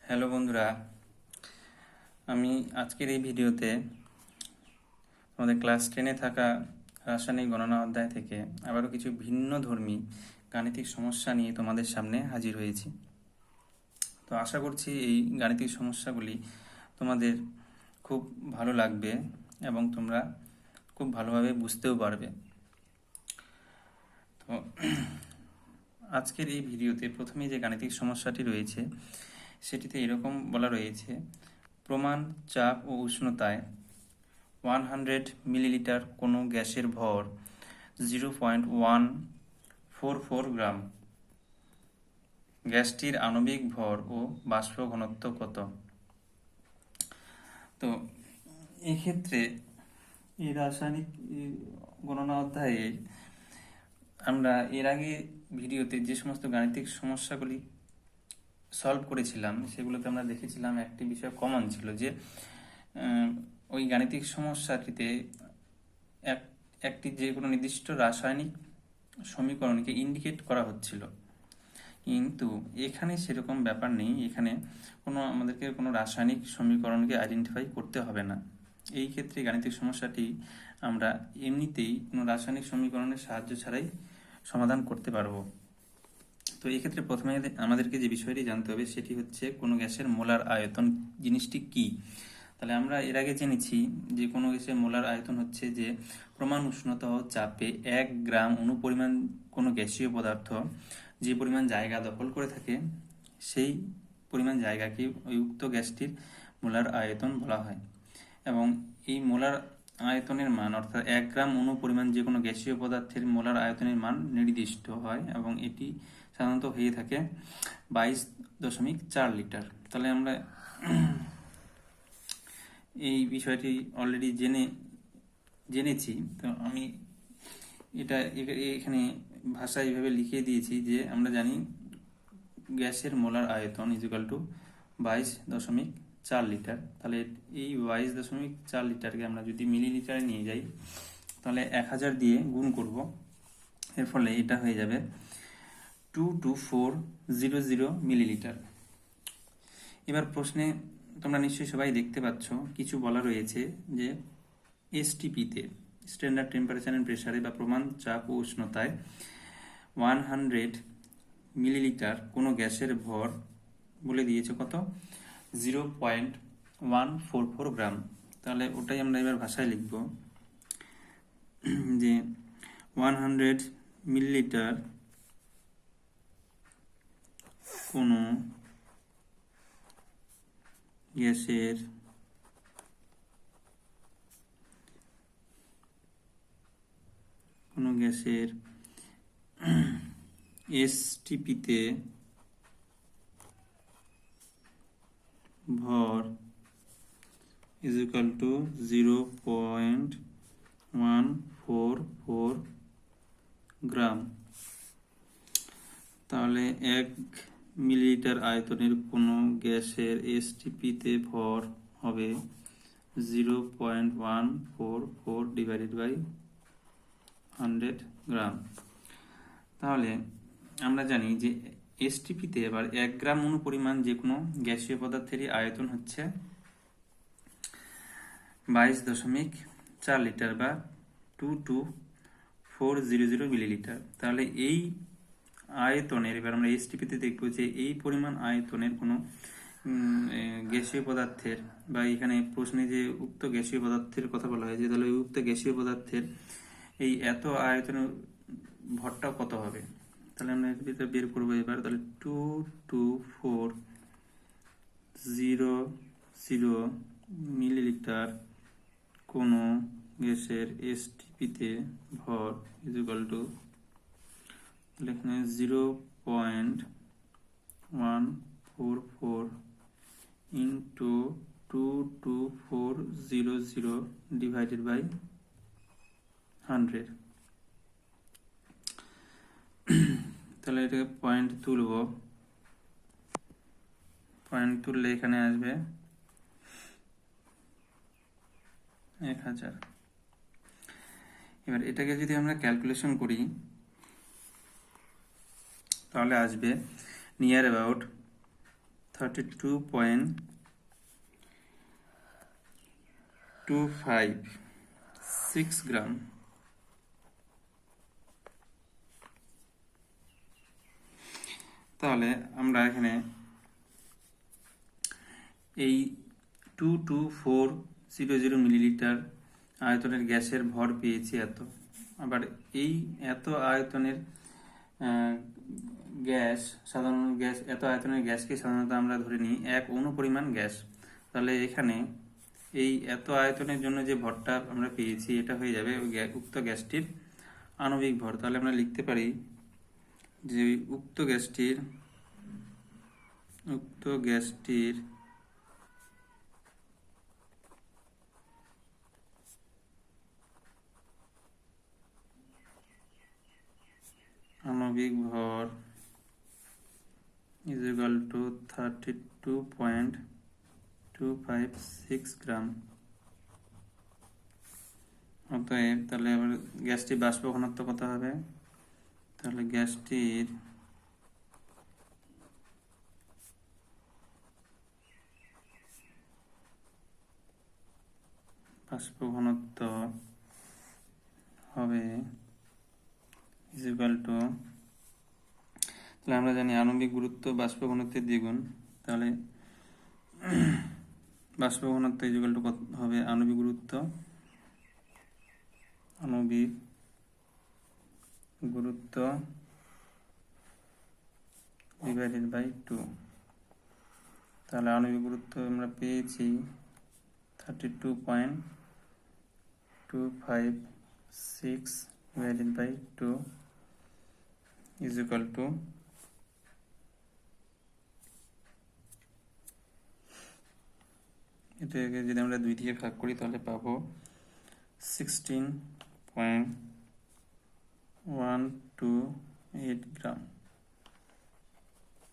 Hello বন্ধুরা, আমি আজকের এই ভিডিওতে আমাদের ক্লাস 10-এ থাকা রাসায়নিক গণনা অধ্যায় থেকে আবারও কিছু ভিন্নধর্মী গাণিতিক সমস্যা নিয়ে তোমাদের সামনে হাজির হয়েছি। তো আশা করছি এই গাণিতিক সমস্যাগুলি তোমাদের খুব ভালো লাগবে এবং তোমরা খুব ভালোভাবে বুঝতেও পারবে। তো আজকের এই ভিডিওতে প্রথমেই যে গাণিতিক সমস্যাটি রয়েছে সেটিতে এরকম বলা রয়েছে, প্রমাণ চাপ ও উষ্ণতায় 100 মিলিলিটার কোনো গ্যাসের ভর 0.144 গ্রাম। গ্যাসটির আণবিক ভর ও বাষ্প ঘনত্ব কত? তো এক্ষেত্রে এই রাসায়নিক গণনা অধ্যায়ে আমরা এর আগে ভিডিওতে যে সমস্ত গাণিতিক সমস্যাগুলি সলভ করেছিলাম সেগুলোতে আমরা দেখেছিলাম একটি বিষয় কমন ছিল, যে ওই গাণিতিক সমস্যাটিতে একটি যে কোনো নির্দিষ্ট রাসায়নিক সমীকরণকে ইন্ডিকেট করা হচ্ছিল, কিন্তু এখানে সেরকম ব্যাপার নেই। এখানে আমাদেরকে কোনো রাসায়নিক সমীকরণকে আইডেন্টিফাই করতে হবে না। এই ক্ষেত্রে গাণিতিক সমস্যাটি আমরা এমনিতেই কোনো রাসায়নিক সমীকরণের সাহায্য ছাড়াই সমাধান করতে পারবো। তো এই ক্ষেত্রে প্রথমে আমাদেরকে যে বিষয়টি জানতে হবে সেটি হচ্ছে কোনো গ্যাসের মোলার আয়তন জিনিসটি কি। তাহলে আমরা এর আগে জেনেছি যে কোনো গ্যাসের মোলার আয়তন হচ্ছে যে প্রমাণ উষ্ণতা ও চাপে 1 গ্রাম অনুপরিমাণ কোনো গ্যাসীয় পদার্থ যে পরিমাণ জায়গা দখল করে থাকে সেই পরিমাণ জায়গাকে ওই উক্ত গ্যাসটির মোলার আয়তন বলা হয়। এবং এই মোলার আয়তনের মান, অর্থাৎ 1 গ্রাম অনুপরিমাণ যে কোনো গ্যাসীয় পদার্থের মোলার আয়তনের মান নির্দিষ্ট হয় এবং এটি সাধারণত হয়ে থাকে 22.4 লিটার। তাহলে আমরা এই বিষয়টি অলরেডি জেনেছি। তো আমি এটা এখানে ভাষা এইভাবে লিখে দিয়েছি যে আমরা জানি গ্যাসের মোলার আয়তন ইজিক্যাল টু 22.4 লিটার। তাহলে এই 22.4 লিটারকে আমরা যদি মিলিলিটারে নিয়ে যাই তাহলে 1000 দিয়ে গুণ করব, এর ফলে এটা হয়ে যাবে 22400 মিলিলিটার। এবার প্রশ্নে তোমরা নিশ্চয়ই সবাই দেখতে পাচ্ছ কিছু বলা রয়েছে যে এসটিপিতে, স্ট্যান্ডার্ড টেম্পারেচার এন্ড প্রেসারে বা প্রমাণ চাপ ও উষ্ণতায় 100 মিলিলিটার কোনো গ্যাসের ভর বলে দিয়েছে কত, 0.144 গ্রাম। তাহলে ওটাই আমরা এবার ভাষায় লিখব যে 100 মিলিলিটার কোনো গ্যাসের এসটিপিতে ভর ইজিক্যাল টু 0.144 গ্রাম। তাহলে 1 মিলিলিটার আয়তনের কোনো গ্যাসের এসটিপিতে ভর হবে 0.144 ডিভাইডেড বাই 100 গ্রাম। তাহলে আমরা জানি যে এসটিপিতে এবার 1 গ্রাম অনুপরিমাণ যে কোনো গ্যাসীয় পদার্থেরই আয়তন হচ্ছে 22.4 লিটার বা 22400 মিলিলিটার। তাহলে এই আয়তনের, এবার আমরা এসটিপিতে দেখব যে এই পরিমাণ আয়তনের কোনো গ্যাসীয় পদার্থের, বা এখানে প্রশ্নে যে উক্ত গ্যাসীয় পদার্থের কথা বলা হয়েছে, তাহলে উক্ত গ্যাসীয় পদার্থের এই এত আয়তনের ভরটা কত হবে। তাহলে আমরা এটা বের করবো এবার। তাহলে 22400 মিলিলিটার কোনো গ্যাসের এসটিপিতে ভর ইজিক্যাল টু, এখানে 0.144 ইন্টু 22400 ডিভাইডেড বাই 100। তাহলে এটাকে পয়েন্ট তুলব, পয়েন্ট তুললে এখানে আসবে 1000। এবার এটাকে যদি আমরা ক্যালকুলেশন করি তাহলে আসবে নিয়ার অ্যাবাউট 32.256 গ্রাম। তাহলে আমরা এখানে এই 22400 মিলিলিটার আয়তনের গ্যাসের ভর পেয়েছি এত। আবার এই এত আয়তনের গ্যাস, সাধারণ গ্যাস, এত আয়তনের গ্যাসকে সাধারণত আমরা ধরে নিই 1 অণু পরিমাণ গ্যাস। তাহলে এখানে এই এত আয়তনের জন্য যে ভরটা আমরা পেয়েছি এটা হয়ে যাবে ওই উক্ত গ্যাসটির আণবিক ভর। তাহলে আমরা লিখতে পারি যে উক্ত গ্যাসটির আণবিক ভর is equal to 32.256 গ্রাম। অতএব তাহলে আবার গ্যাসটির বাষ্প ঘনত্ব কত হবে? তাহলে গ্যাসটির বাষ্প ঘনত্ব হবে is equal to, তাহলে আমরা জানি আণবিক গুরুত্ব বাষ্প ঘনত্বের দ্বিগুণ। তাহলে বাষ্প ঘনত্ব is equal to কত হবে? আণবিক গুরুত্ব ডিভাইডেড বাই 2। তাহলে আণবিক গুরুত্ব আমরা পেয়েছি 32.256 divided by 2 is equal to এটাকে যদি আমরা 2 দিয়ে ভাগ করি তাহলে পাবো 16.128 গ্রাম।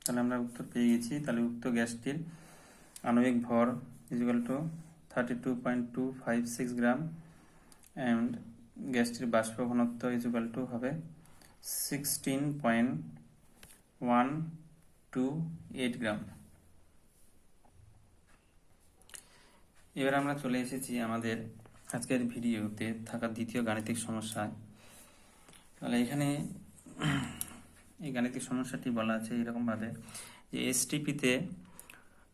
তাহলে আমরা উত্তর পেয়ে গেছি। তাহলে উক্ত গ্যাসটির আণবিক ভর is equal to 32.256 gram and গ্যাসটির বাষ্প ঘনত্ব is equal to হবে 16.128 গ্রাম। এবার আমরা চলে এসেছি আমাদের আজকের ভিডিওতে থাকা দ্বিতীয় গাণিতিক সমস্যায়। তাহলে এখানে এই গাণিতিক সমস্যাটি বলা আছে এরকমভাবে যে এসটিপিতে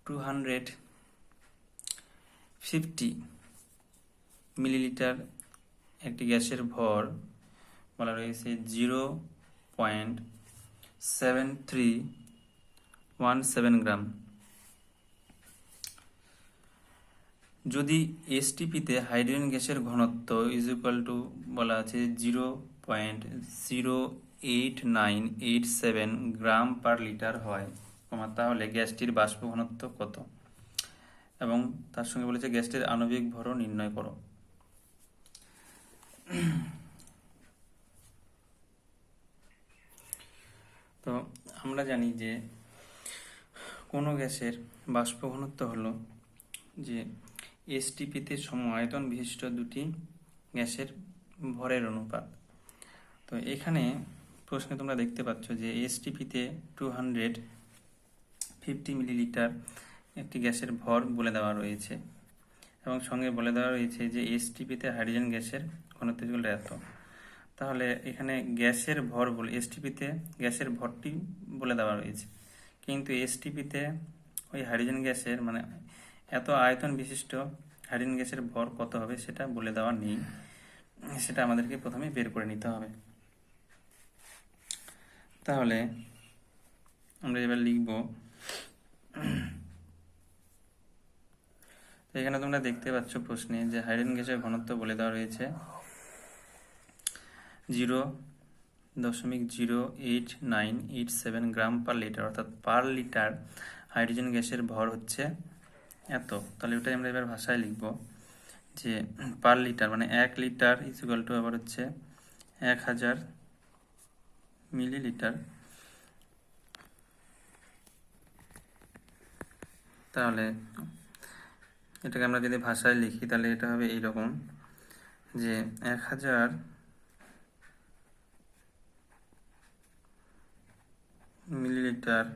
250 মিলিলিটার একটি গ্যাসের ভর বলা রয়েছে 0.7317 গ্রাম। যদি এসটিপিতে হাইড্রোজেন গ্যাসের ঘনত্ব ইজ ইকুয়াল টু বলা আছে 0.08987 গ্রাম পার লিটার হয়, তাহলে গ্যাসটির বাষ্প ঘনত্ব কত? এবং তার সঙ্গে বলেছে গ্যাসটির আণবিক ভরও নির্ণয় করো। তো আমরা জানি যে কোনো গ্যাসের বাষ্প ঘনত্ব হলো যে এসটিপিতে সম আয়তন বিশিষ্ট দুটি গ্যাসের ভরের অনুপাত। তো এখানে প্রশ্নে তোমরা দেখতে পাচ্ছ যে এসটিপিতে 250 মিলিলিটার একটি গ্যাসের ভর বলে দেওয়া রয়েছে এবং সঙ্গে বলে দেওয়া রয়েছে যে এসটিপিতে হাইড্রোজেন গ্যাসের ঘনত্ব এত। তাহলে এখানে গ্যাসের ভর বলে এসটিপিতে গ্যাসের ভরটি বলে দেওয়া রয়েছে, কিন্তু এসটিপিতে ওই হাইড্রোজেন গ্যাসের মানে এত আয়তন বিশিষ্ট হাইড্রোজেন গ্যাসের ভর কত হবে সেটা বলে দেওয়া নেই, সেটা আমাদেরকে প্রথমে বের করে নিতে হবে। তাহলে আমরা এবার লিখব, এখানে তোমরা দেখতে পাচ্ছ প্রশ্নে যে হাইড্রোজেন গ্যাসের ঘনত্ব বলে দেওয়া রয়েছে 0.08987 গ্রাম পার লিটার, অর্থাৎ পার লিটার হাইড্রোজেন গ্যাসের ভর হচ্ছে এত। তাহলে ওটাই আমরা এবার ভাষায় লিখব যে পার লিটার মানে 1 লিটার ইজ ইকুয়াল টু আবার হচ্ছে 1000 মিলিলিটার। তাহলে এটাকে আমরা যদি ভাষায় লিখি তাহলে এটা হবে এইরকম যে 1000 মিলিলিটার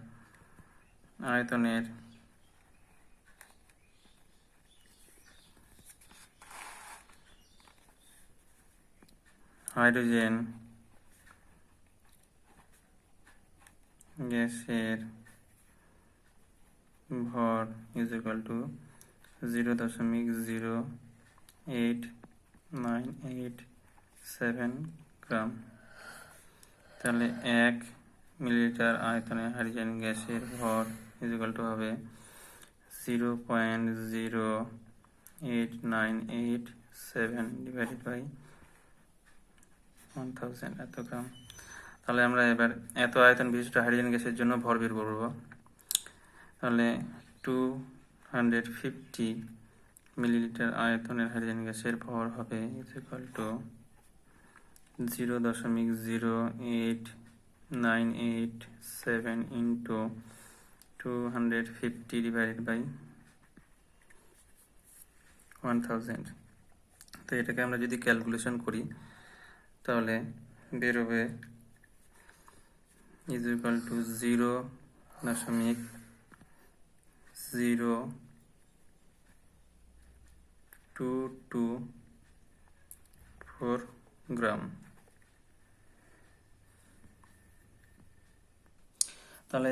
আয়তনের হাইড্রোজেন গ্যাসের ভর ইজ ইকুয়াল টু 0.0987 গ্রাম। তাহলে 1 মিলিলিটার আয়তনে হাইড্রোজেন গ্যাসের ভর ইজ ইকুয়াল টু হবে 0.0897 ডিভাইডেড বাই 1000 এত গ্রাম। তাহলে আমরা এবার এত আয়তন বিশিষ্ট হাইড্রোজেন গ্যাসের জন্য ভর বের করব। তাহলে 250 মিলিলিটার আয়তনের হাইড্রোজেন গ্যাসের ভর হবে is equal to 0.0897 into 250 divided by 1000। তো এটাকে আমরা যদি ক্যালকুলেশন করি তাহলে বেরোবে ইজ ইকুয়াল টু 0.0224 গ্রাম। তাহলে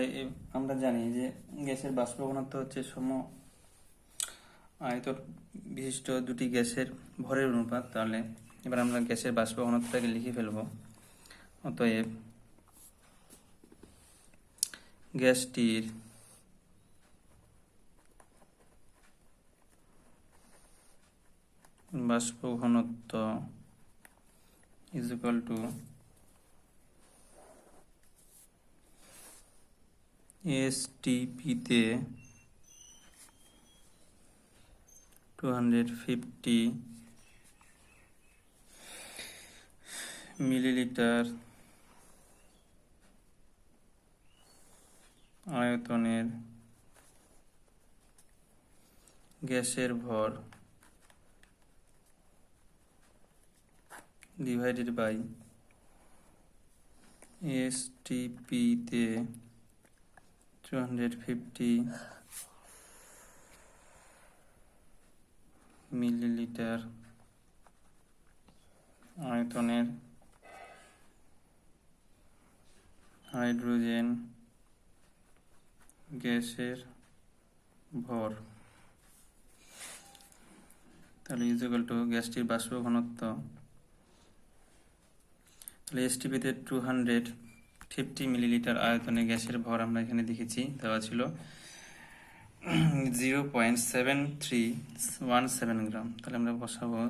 আমরা জানি যে গ্যাসের বাষ্প ঘনত্ব হচ্ছে সম আয়তন বিশিষ্ট দুটি গ্যাসের ভরের অনুপাত। তাহলে এবার আমরা গ্যাসের বাষ্প ঘনত্বটাকে লিখে ফেলব। অতএব গ্যাসটির বাষ্প ঘনত্ব ইজ ইকুয়াল টু এসটিপিতে 250 মিলিলিটার আয়তনের গ্যাসের ভর ডিভাইডেড বাই এসটিপিতে 250 মিলিলিটার আয়তনের হাইড্রোজেন গ্যাসের ভর। তাহলে ইজ ইকুয়াল টু গ্যাসটির বাষ্প ঘনত্ব, তাহলে এসটিপিতে 250 মিলিলিটার আয়তনে গ্যাসের ভর আমরা এখানে দেখেছি দেওয়া ছিল 0.7317 গ্রাম। তাহলে আমরা বসাবো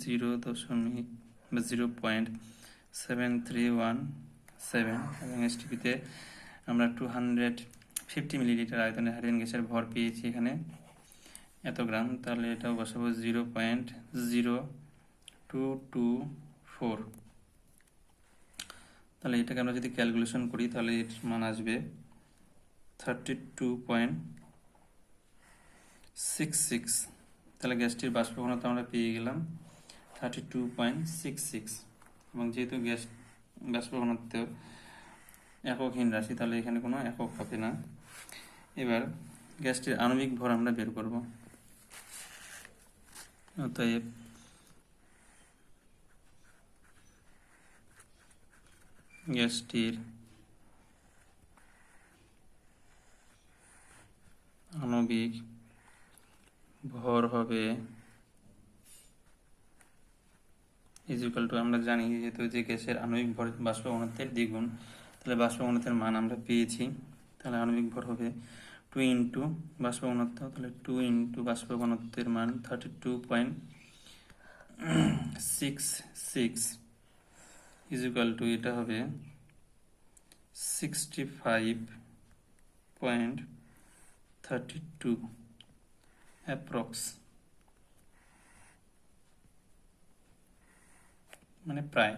0.7317 এবং এসটিপিতে আমরা 250 মিলিলিটার আয়তনে হাইড্রোজেন গ্যাসের ভর পেয়েছি এখানে এত গ্রাম। তাহলে এটাও বসাবো 0.0224। তাহলে এটাকে আমরা যদি ক্যালকুলেশন করি তাহলে এর মান আসবে 32.66। তাহলে গ্যাসটির বাষ্প ঘনত্ব আমরা পেয়ে গেলাম 32.66। এবং যেহেতু গ্যাস বাষ্প ঘনত্ব এককহীন রাশি তাহলে এখানে কোনো একক হবে না। এবার গ্যাসটির আণবিক ভর আমরা বের করব। অতএব গ্যাসটির আণবিক ভর হবে ইজ ইকুয়াল টু, আমরা জানি যেহেতু যে গ্যাসের আণবিক ভর বাষ্প ঘনত্বের দ্বিগুণ, তাহলে বাষ্প ঘনত্বের মান আমরা পেয়েছি। তাহলে আণবিক ভর হবে 2 ইন্টু বাষ্প ঘনত্ব, তাহলে 2 ইন্টু বাষ্প ঘনত্বের মান 32.66 ইজ ইকুয়াল টু, এটা হবে 65.32 অ্যাপ্রক্স, মানে প্রায়।